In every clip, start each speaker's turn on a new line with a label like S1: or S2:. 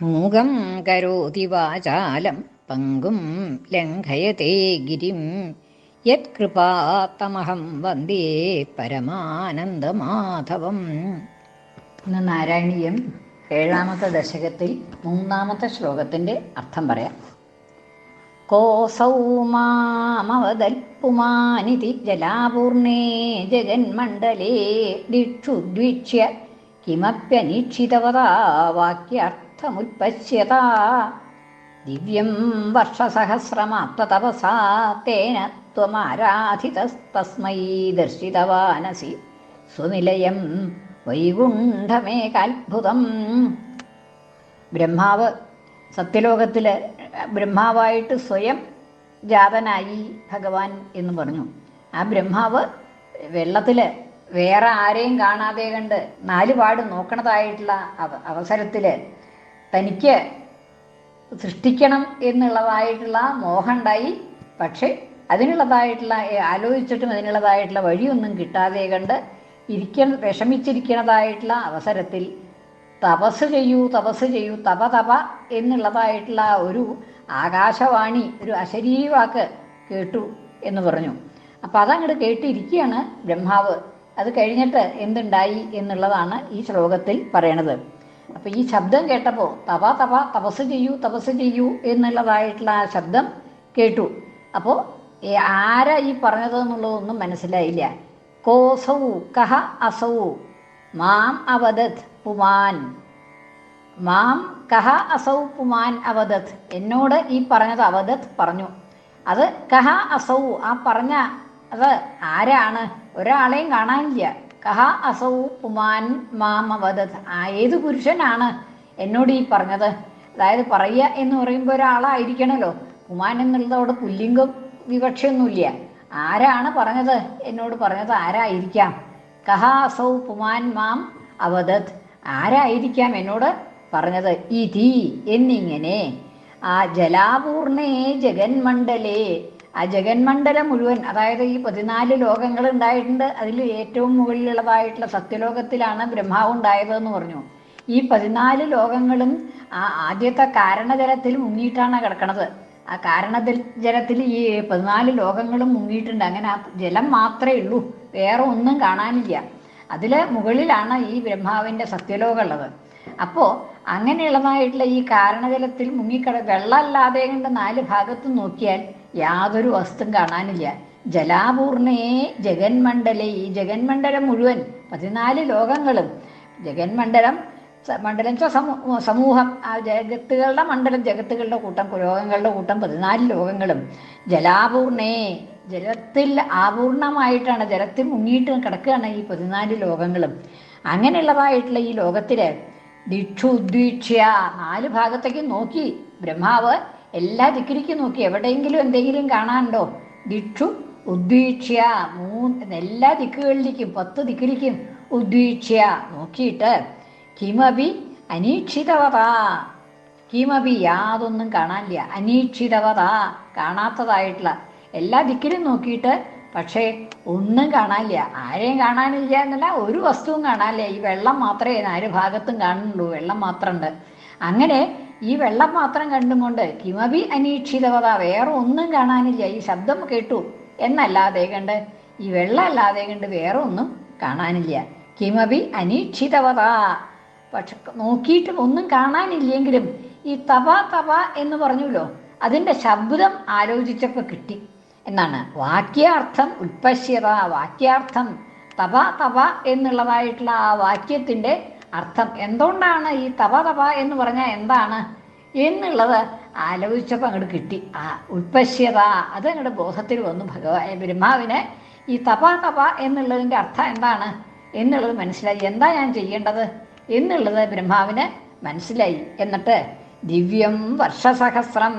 S1: മൂകം കരോതി വാചാലം പങ്കും ലംഘയത്തെ ഗിരിം യത്കൃപാത്തമഹം വന്ദേ പരമാനന്ദമാധവം. ഇന്ന് നാരായണീയം 7ാമത്തെ ദശകത്തിൽ 3ാമത്തെ ശ്ലോകത്തിൻ്റെ അർത്ഥം പറയാം. കോസൗ മാമവദൽപുമാനിതി ജലാപൂർണേ ജഗന്മണ്ഡലേ ദിക്ഷുദ്വീക്ഷ്യ കിമപ്യനീക്ഷിതവതാ വാക്യാർത്ഥമുൽപശ്യത ദിവ്യം വർഷസഹസ്രമാപ്തതപസാ തേന ത്വമാരാധിതസ്തസ്മൈ ദർശിതവാനസി സ്വനിലയം വൈകുണ്ഠമേകാത്ഭുതം. ബ്രഹ്മാവ് സത്യലോകത്തിൽ ബ്രഹ്മാവായിട്ട് സ്വയം ജാതനായി ഭഗവാൻ എന്ന് പറഞ്ഞു. ആ ബ്രഹ്മാവ് വെള്ളത്തിൽ വേറെ ആരെയും കാണാതെ കണ്ട് 4 പാട് നോക്കണതായിട്ടുള്ള അവസരത്തിൽ തനിക്ക് സൃഷ്ടിക്കണം എന്നുള്ളതായിട്ടുള്ള മോഹം ഉണ്ടായി. പക്ഷെ അതിനുള്ളതായിട്ടുള്ള ആലോചിച്ചിട്ടും അതിനുള്ളതായിട്ടുള്ള വഴിയൊന്നും കിട്ടാതെ കണ്ട് വിഷമിച്ചിരിക്കുന്നതായിട്ടുള്ള അവസരത്തിൽ തപസ് ചെയ്യൂ തപ എന്നുള്ളതായിട്ടുള്ള ഒരു ആകാശവാണി, ഒരു അശരീവാക്ക് കേട്ടു എന്ന് പറഞ്ഞു. അപ്പം അതങ്ങോട്ട് കേട്ടിരിക്കുകയാണ് ബ്രഹ്മാവ്. അത് കഴിഞ്ഞിട്ട് എന്തുണ്ടായി എന്നുള്ളതാണ് ഈ ശ്ലോകത്തിൽ പറയണത്. അപ്പം ഈ ശബ്ദം കേട്ടപ്പോൾ തപസ് ചെയ്യൂ എന്നുള്ളതായിട്ടുള്ള ആ ശബ്ദം കേട്ടു. അപ്പോൾ ആരാ ഈ പറഞ്ഞതെന്നുള്ളതൊന്നും മനസ്സിലായില്ല. കോസൗ കഹ അസൗ മാം അവദത് പുമാൻ, മാം കഹ അസൗ പുമാൻ അവദത്, എന്നോട് ഈ പറഞ്ഞത് അവദത് പറഞ്ഞു. അത് കഹ അസൗ, ആ പറഞ്ഞ അത് ആരാണ്? ഒരാളെയും കാണാനില്ല. കഹ അസൗ പുമാൻ മാം അവദത്, ഏത് പുരുഷനാണ് എന്നോട് ഈ പറഞ്ഞത്? അതായത് പറയുക എന്ന് പറയുമ്പോൾ ഒരാളായിരിക്കണമല്ലോ. പുമാൻ എന്നുള്ളതോട് പുല്ലിംഗം വിവക്ഷയൊന്നുമില്ല. ആരാണ് പറഞ്ഞത്? എന്നോട് പറഞ്ഞത് ആരായിരിക്കാം? കഹ അസൗ പുമാൻ മാം അവദത്, ആരായിരിക്കാം എന്നോട് പറഞ്ഞത്? ഇതി എന്നിങ്ങനെ ആ ജലാപൂർണേ ജഗന്മണ്ഡലേ, ആ ജഗന്മണ്ഡലം മുഴുവൻ, അതായത് ഈ 14 ലോകങ്ങൾ ഉണ്ടായിട്ടുണ്ട്. അതിൽ ഏറ്റവും മുകളിലുള്ളതായിട്ടുള്ള സത്യലോകത്തിലാണ് ബ്രഹ്മാവ് ഉണ്ടായതെന്ന് പറഞ്ഞു. ഈ 14 ലോകങ്ങളും ആ ആദ്യത്തെ കാരണജലത്തിൽ മുങ്ങിയിട്ടാണ് കിടക്കണത്. ആ കാരണജലത്തിൽ ഈ 14 ലോകങ്ങളും മുങ്ങിയിട്ടുണ്ട്. അങ്ങനെ ആ ജലം മാത്രമേ ഉള്ളൂ, വേറെ ഒന്നും കാണാനില്ല. അതിൽ മുകളിലാണ് ഈ ബ്രഹ്മാവിൻ്റെ സത്യലോകം ഉള്ളത്. അപ്പോൾ അങ്ങനെയുള്ളതായിട്ടുള്ള ഈ കാരണജലത്തിൽ വെള്ളമല്ലാതെ കൊണ്ട് 4 ഭാഗത്തും നോക്കിയാൽ യാതൊരു വസ്തുവും കാണാനില്ല. ജലാപൂർണേ ജഗന്മണ്ഡലേ, ഈ ജഗന്മണ്ഡലം മുഴുവൻ 14 ലോകങ്ങളും, ജഗന്മണ്ഡലം മണ്ഡലം സമൂഹം, ആ ജഗത്തുകളുടെ മണ്ഡലം, ജഗത്തുകളുടെ കൂട്ടം, ലോകങ്ങളുടെ കൂട്ടം 14 ലോകങ്ങളും. ജലാപൂർണേ, ജലത്തിൽ ആപൂർണമായിട്ടാണ്, ജലത്തിൽ മുങ്ങിയിട്ട് കിടക്കുകയാണ് ഈ 14 ലോകങ്ങളും. അങ്ങനെയുള്ളതായിട്ടുള്ള ഈ ലോകത്തിൽ ദിക്ഷു ഉദ്വീക്ഷ്യ, 4 ഭാഗത്തേക്കും നോക്കി ബ്രഹ്മാവ്, എല്ലാ ദിക്കിലേക്കും നോക്കി, എവിടെയെങ്കിലും എന്തെങ്കിലും കാണാനുണ്ടോ? ദിക്ഷു ഉദ്വീക്ഷ്യ, എല്ലാ ദിക്കുകളിലേക്കും 10 ദിക്കിലേക്കും ഉദ്വീക്ഷ്യ നോക്കിയിട്ട് കിമപി അനീക്ഷിതവത, കിമപി യാതൊന്നും കാണാനില്ല, അനീക്ഷിതവത കാണാത്തതായിട്ടുള്ള എല്ലാ ദിക്കിലും നോക്കിയിട്ട് പക്ഷേ ഒന്നും കാണാനില്ല. ആരെയും കാണാനില്ല എന്നല്ല, ഒരു വസ്തുവും കാണാനില്ല. ഈ വെള്ളം മാത്രമേ 4 ഭാഗത്തും കാണുന്നുള്ളൂ, വെള്ളം മാത്രമുണ്ട്. അങ്ങനെ ഈ വെള്ളം മാത്രം കണ്ടുകൊണ്ട് കിമപി അനീക്ഷിതവത, വേറെ ഒന്നും കാണാനില്ല. ഈ ശബ്ദം കേട്ടു എന്നല്ലാതെ കണ്ട്, ഈ വെള്ളം അല്ലാതെ കണ്ട് വേറെ ഒന്നും കാണാനില്ല. കിമപി അനീക്ഷിതവത, പക്ഷെ നോക്കിയിട്ട് ഒന്നും കാണാനില്ലെങ്കിലും ഈ തപ എന്ന് പറഞ്ഞല്ലോ, അതിൻ്റെ ശബ്ദം ആലോചിച്ചപ്പോൾ കിട്ടി എന്നാണ്. വാക്യാർത്ഥം ഉൽപ്പശ്യത, വാക്യാർത്ഥം തപ എന്നുള്ളതായിട്ടുള്ള ആ വാക്യത്തിൻ്റെ അർത്ഥം എന്തുകൊണ്ടാണ് ഈ തപ എന്ന് പറഞ്ഞാൽ എന്താണ് എന്നുള്ളത് ആലോചിച്ചപ്പോൾ അങ്ങോട്ട് കിട്ടി. ആ ഉൽപ്പശ്യത അത് അങ്ങോട്ട് ബോധത്തിൽ വന്നു. ബ്രഹ്മാവിന് ഈ തപ എന്നുള്ളതിൻ്റെ അർത്ഥം എന്താണ് എന്നുള്ളത് മനസ്സിലായി. എന്താ ഞാൻ ചെയ്യേണ്ടത് എന്നുള്ളത് ബ്രഹ്മാവിന് മനസ്സിലായി. എന്നിട്ട് ദിവ്യം വർഷസഹസ്രം,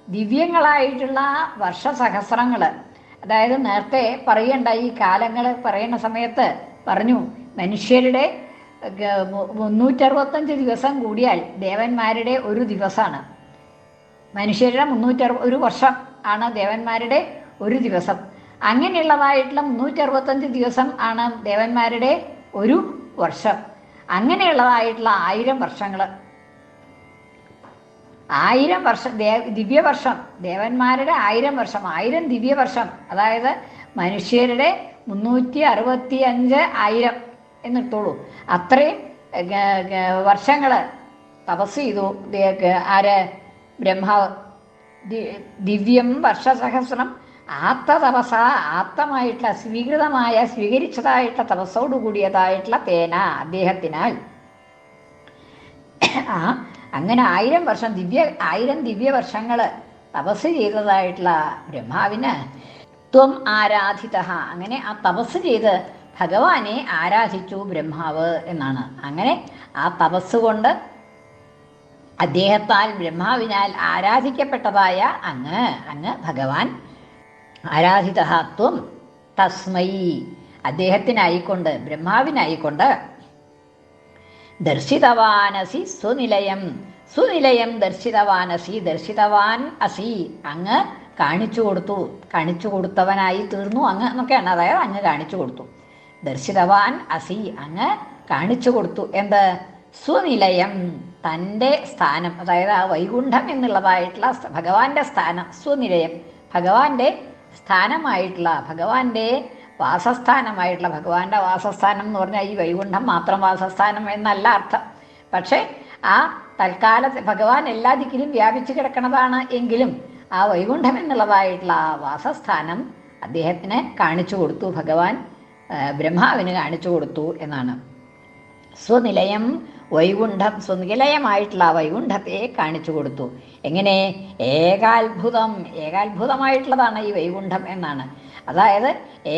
S1: ദിവ്യങ്ങളായിട്ടുള്ള വർഷസഹസ്രങ്ങൾ, അതായത് നേരത്തെ പറയണ്ടായി, കാലങ്ങൾ പറയുന്ന സമയത്ത് പറഞ്ഞു മനുഷ്യരുടെ 365 ദിവസം കൂടിയാൽ ദേവന്മാരുടെ ഒരു ദിവസമാണ്. മനുഷ്യരുടെ 360 വർഷം ആണ് ദേവന്മാരുടെ ഒരു ദിവസം. അങ്ങനെയുള്ളതായിട്ടുള്ള 365 ദിവസം ആണ് ദേവന്മാരുടെ ഒരു വർഷം. അങ്ങനെയുള്ളതായിട്ടുള്ള 1000 വർഷങ്ങൾ 1000 വർഷം ദിവ്യവർഷം, ദേവന്മാരുടെ 1000 വർഷം, 1000 ദിവ്യവർഷം, അതായത് മനുഷ്യരുടെ 365,000 എന്നിട്ടുള്ളൂ. അത്രയും വർഷങ്ങൾ തപസ് ചെയ്തു ആര്? ബ്രഹ്മാവ്. ദിവ്യം വർഷസഹസ്രം ആപ്തതപസ, ആപ്തമായിട്ടുള്ള സ്വീകരിച്ചതായിട്ടുള്ള തപസ്സോടു കൂടിയതായിട്ടുള്ള തേന, അദ്ദേഹത്തിനാൽ. അങ്ങനെ 1000 വർഷം 1000 ദിവ്യവർഷങ്ങൾ തപസ് ചെയ്തതായിട്ടുള്ള ബ്രഹ്മാവിന് ത്വം ആരാധിത, അങ്ങനെ ആ തപസ് ചെയ്ത് ഭഗവാനെ ആരാധിച്ചു ബ്രഹ്മാവ് എന്നാണ്. അങ്ങനെ ആ തപസ് കൊണ്ട് അദ്ദേഹത്താൽ ബ്രഹ്മാവിനാൽ ആരാധിക്കപ്പെട്ടതായ അങ്ങ് ഭഗവാൻ ആരാധിത ത്വം തസ്മൈ, അദ്ദേഹത്തിനായിക്കൊണ്ട് ബ്രഹ്മാവിനായിക്കൊണ്ട് ദർശിതവാനസി സ്വനിലയം, സ്വനിലയം ദർശിതവാനസി, ദർശിതവാൻ അസി, അങ്ങ് കാണിച്ചു കൊടുത്തവനായി തീർന്നു അങ്ങ് എന്നൊക്കെയാണ്. അതായത് അങ്ങ് കാണിച്ചു കൊടുത്തു. ദർശിതവാൻ അസി, അങ്ങ് കാണിച്ചു കൊടുത്തു. എന്ത്? സ്വനിലയം, തൻ്റെ സ്ഥാനം, അതായത് ആ വൈകുണ്ഠം എന്നുള്ളതായിട്ടുള്ള ഭഗവാന്റെ സ്ഥാനം. സ്വനിലയം, ഭഗവാന്റെ സ്ഥാനമായിട്ടുള്ള, ഭഗവാന്റെ വാസസ്ഥാനമായിട്ടുള്ള, ഭഗവാന്റെ വാസസ്ഥാനം എന്ന് പറഞ്ഞാൽ ഈ വൈകുണ്ഠം മാത്രം വാസസ്ഥാനം എന്നല്ല അർത്ഥം. പക്ഷേ ആ തൽക്കാലത്ത് ഭഗവാൻ എല്ലാ ദിക്കിലും വ്യാപിച്ചു കിടക്കുന്നതാണ് എങ്കിലും ആ വൈകുണ്ഠം എന്നുള്ളതായിട്ടുള്ള ആ വാസസ്ഥാനം അദ്ദേഹത്തിന് കാണിച്ചു കൊടുത്തു, ഭഗവാൻ ബ്രഹ്മാവിന് കാണിച്ചു കൊടുത്തു എന്നാണ്. സ്വനിലയം വൈകുണ്ഠം, സ്വനിലയമായിട്ടുള്ള വൈകുണ്ഠത്തെ കാണിച്ചു കൊടുത്തു. എങ്ങനെ? ഏകാത്ഭുതമായിട്ടുള്ളതാണ് ഈ വൈകുണ്ഠം എന്നാണ്. അതായത്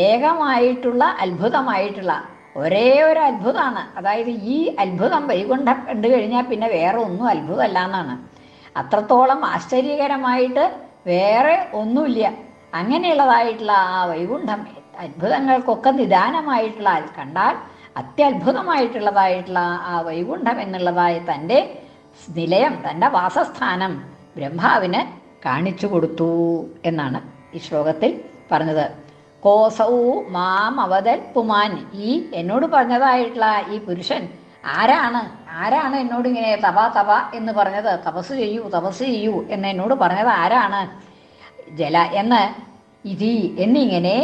S1: ഏകമായിട്ടുള്ള അത്ഭുതമായിട്ടുള്ള ഒരേ ഒരു അത്ഭുതമാണ്. അതായത് ഈ അത്ഭുതം വൈകുണ്ഠം കണ്ടു കഴിഞ്ഞാൽ പിന്നെ വേറെ ഒന്നും അത്ഭുതമല്ല എന്നാണ്. അത്രത്തോളം ആശ്ചര്യകരമായിട്ട് വേറെ ഒന്നുമില്ല. അങ്ങനെയുള്ളതായിട്ടുള്ള ആ വൈകുണ്ഠം അത്ഭുതങ്ങൾക്കൊക്കെ നിദാനമായിട്ടുള്ള, കണ്ടാൽ അത്യത്ഭുതമായിട്ടുള്ളതായിട്ടുള്ള ആ വൈകുണ്ഠം എന്നുള്ളതായ തൻ്റെ നിലയം, തൻ്റെ വാസസ്ഥാനം ബ്രഹ്മാവിന് കാണിച്ചു കൊടുത്തു എന്നാണ് ഈ ശ്ലോകത്തിൽ പറഞ്ഞത്. കോസൗ മാം അവതൽ പുമാൻ, ഈ എന്നോട് പറഞ്ഞതായിട്ടുള്ള ഈ പുരുഷൻ ആരാണ് എന്നോട് ഇങ്ങനെ തപ എന്ന് പറഞ്ഞത്? തപസ് ചെയ്യൂ എന്ന് എന്നോട് പറഞ്ഞത് ആരാണ്? എന്നിങ്ങനെ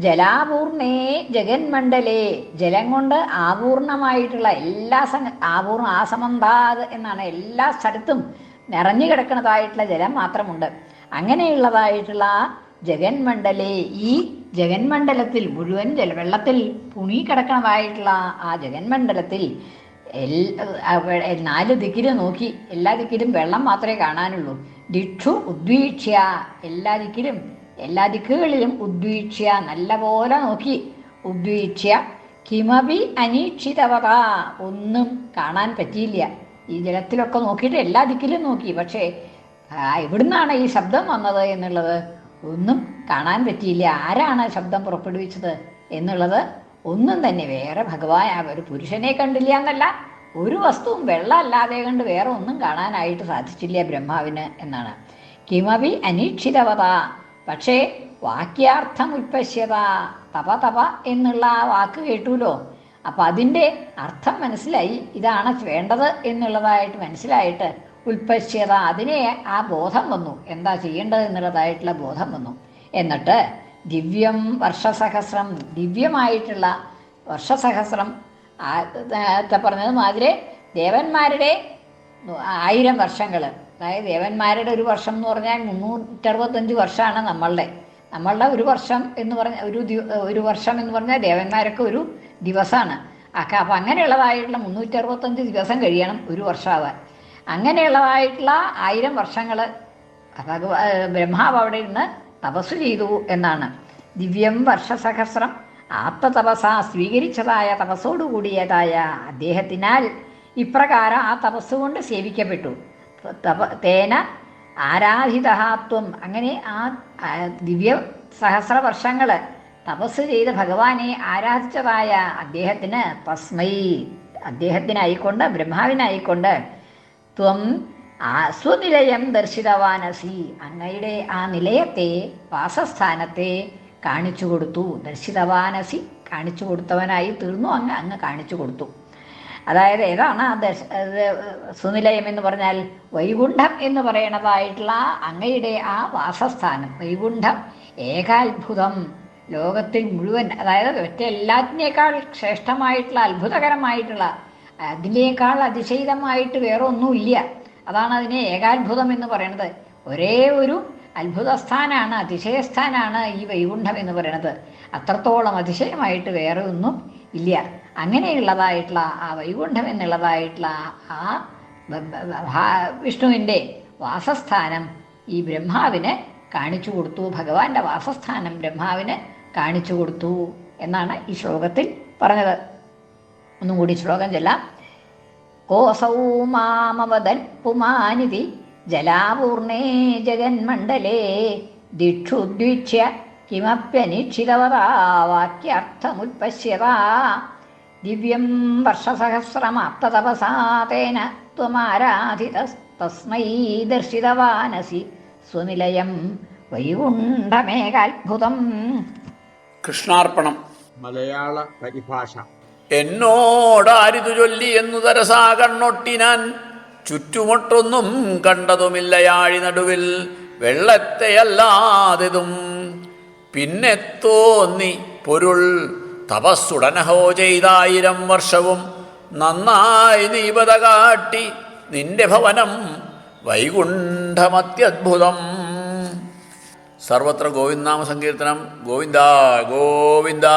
S1: ജലാപൂർണേ ജഗന്മണ്ഡലേ, ജലം കൊണ്ട് ആപൂർണമായിട്ടുള്ള എല്ലാ ആസമന്താത് എന്നാണ്, എല്ലാ സ്ഥലത്തും നിറഞ്ഞു കിടക്കുന്നതായിട്ടുള്ള ജലം മാത്രമുണ്ട്. അങ്ങനെയുള്ളതായിട്ടുള്ള ജഗന്മണ്ഡലേ, ഈ ജഗന്മണ്ഡലത്തിൽ മുഴുവൻ വെള്ളത്തിൽ കിടക്കുന്നതായിട്ടുള്ള ആ ജഗന്മണ്ഡലത്തിൽ 4 ദിക്കിലും നോക്കി, എല്ലാ ദിക്കിലും വെള്ളം മാത്രമേ കാണാനുള്ളൂ. ദിക്ഷു ഉദ്വീക്ഷ്യ, എല്ലാ ദിക്കുകളിലും ഉദ്വീക്ഷ്യ, നല്ല പോലെ നോക്കി. ഉദ്വീക്ഷ്യ കിമപി അനീക്ഷിതവത, ഒന്നും കാണാൻ പറ്റിയില്ല. ഈ ജലത്തിലൊക്കെ നോക്കിയിട്ട് എല്ലാ ദിക്കിലും നോക്കി, പക്ഷേ എവിടുന്നാണ് ഈ ശബ്ദം വന്നത് എന്നുള്ളത് ഒന്നും കാണാൻ പറ്റിയില്ല. ആരാണ് ശബ്ദം പുറപ്പെടുവിച്ചത് എന്നുള്ളത് ഒന്നും തന്നെ, വേറെ ഭഗവാൻ ഒരു പുരുഷനെ കണ്ടില്ല എന്നല്ല, ഒരു വസ്തുവും വെള്ളം അല്ലാതെ കണ്ട് വേറെ ഒന്നും കാണാനായിട്ട് സാധിച്ചില്ല ബ്രഹ്മാവിന് എന്നാണ്. കിമപി അനീക്ഷിതവത, പക്ഷേ വാക്യാർത്ഥം ഉൽപ്പശ്യത, തപ എന്നുള്ള ആ വാക്ക് കേട്ടുല്ലോ. അപ്പം അതിൻ്റെ അർത്ഥം മനസ്സിലായി, ഇതാണ് വേണ്ടത് എന്നുള്ളതായിട്ട് മനസ്സിലായിട്ട് ഉൽപ്പശ്യത, അതിനെ ആ ബോധം വന്നു, എന്താ ചെയ്യേണ്ടത് എന്നുള്ളതായിട്ടുള്ള ബോധം വന്നു. എന്നിട്ട് ദിവ്യം വർഷസഹസ്രം, ദിവ്യമായിട്ടുള്ള വർഷസഹസ്രം, പറഞ്ഞത് മാതിരി ദേവന്മാരുടെ 1000 വർഷങ്ങൾ, അതായത് ദേവന്മാരുടെ ഒരു വർഷം എന്ന് പറഞ്ഞാൽ 365 വർഷമാണ് നമ്മളുടെ ഒരു വർഷം എന്ന് പറഞ്ഞാൽ ഒരു വർഷം എന്ന് പറഞ്ഞാൽ ദേവന്മാരൊക്കെ ഒരു ദിവസമാണ്. അപ്പം അങ്ങനെയുള്ളതായിട്ടുള്ള 365 ദിവസം കഴിയണം ഒരു വർഷമാവാൻ. അങ്ങനെയുള്ളതായിട്ടുള്ള 1000 വർഷങ്ങൾ ബ്രഹ്മാവ് അവിടെ ഇരുന്ന് തപസ് ചെയ്തു എന്നാണ്. ദിവ്യം വർഷസഹസ്രം ആത്മതപസ, സ്വീകരിച്ചതായ തപസ്സോടുകൂടിയതായ അദ്ദേഹത്തിനാൽ ഇപ്രകാരം ആ തപസ്സുകൊണ്ട് സേവിക്കപ്പെട്ടു. തേന ആരാധിതത്വം, അങ്ങനെ ആ ദിവ്യ സഹസ്ര വർഷങ്ങൾ തപസ് ചെയ്ത് ഭഗവാനെ ആരാധിച്ചതായ അദ്ദേഹത്തിന് തസ്മൈ, അദ്ദേഹത്തിനായിക്കൊണ്ട് ബ്രഹ്മാവിനായിക്കൊണ്ട് ത്വം സ്വനിലയം ദർശിതവാനസി, അങ്ങയുടെ ആ നിലയത്തെ, വാസസ്ഥാനത്തെ കാണിച്ചു കൊടുത്തു. ദർശിതവാനസി, കാണിച്ചു കൊടുത്തവനായി തീർന്നു അങ്ങ് കാണിച്ചു കൊടുത്തു. അതായത് ഏതാണ് സുനിലയം എന്ന് പറഞ്ഞാൽ വൈകുണ്ഠം എന്ന് പറയണതായിട്ടുള്ള അങ്ങയുടെ ആ വാസസ്ഥാനം. വൈകുണ്ഠം ഏകാത്ഭുതം, ലോകത്തിൽ മുഴുവൻ, അതായത് മറ്റെല്ലാത്തിനേക്കാൾ ശ്രേഷ്ഠമായിട്ടുള്ള അത്ഭുതകരമായിട്ടുള്ള, അതിനേക്കാൾ അതിശയിതമായിട്ട് വേറെ ഒന്നുമില്ല. അതാണ് അതിനെ ഏകാത്ഭുതം എന്ന് പറയുന്നത്. ഒരേ ഒരു അത്ഭുതസ്ഥാനാണ്, അതിശയസ്ഥാനാണ് ഈ വൈകുണ്ഠം എന്ന് പറയുന്നത്. അത്രത്തോളം അതിശയമായിട്ട് വേറെ ഒന്നും ഇല്ല. അങ്ങനെയുള്ളതായിട്ടുള്ള ആ വൈകുണ്ഠം എന്നുള്ളതായിട്ടുള്ള ആ വിഷ്ണുവിൻ്റെ വാസസ്ഥാനം ഈ ബ്രഹ്മാവിന് കാണിച്ചു കൊടുത്തു. ഭഗവാന്റെ വാസസ്ഥാനം ബ്രഹ്മാവിന് കാണിച്ചു കൊടുത്തു എന്നാണ് ഈ ശ്ലോകത്തിൽ പറഞ്ഞത്. ഒന്നും കൂടി ശ്ലോകം ചൊല്ലാം. കോസൗ മാമവദൻ പുമാനിതി ജലാപൂർണേ ജഗന്മണ്ഡലേ ദിക്ഷുദ്വിച്യ കിമപ്യനിക്ഷിതവതാ വാക്യാർത്ഥമുൽപശ്യതാ ദിവ്യം വർഷസഹസ്രമാപ്തതപസാ തേന ത്വമാരാധിതസ്തസ്മൈ ദർശിതവാനസി സ്വനിലയം വൈകുണ്ഠമേകാത്ഭുതം.
S2: കൃഷ്ണാർപ്പണം.
S3: മലയാള പരിഭാഷ.
S2: എന്നോടാരിതു ചൊല്ലി എന്നു തരസാ കണ്ണൊട്ടിനാൻ, ചുറ്റുമൊട്ടൊന്നും കണ്ടതുമില്ലയാഴി നടുവിൽ വെള്ളത്തെയല്ലാതെതും. പിന്നെ തോന്നി പൊരുൾ തപസ്സുടനഹോ ചെയ്തായിരം വർഷവും നന്നായി നീപത കാട്ടി നിന്റെ ഭവനം വൈകുണ്ഠമത്യദ്ഭുതം. സർവത്ര ഗോവിന്ദനാമ സങ്കീർത്തനം. ഗോവിന്ദ ഗോവിന്ദ.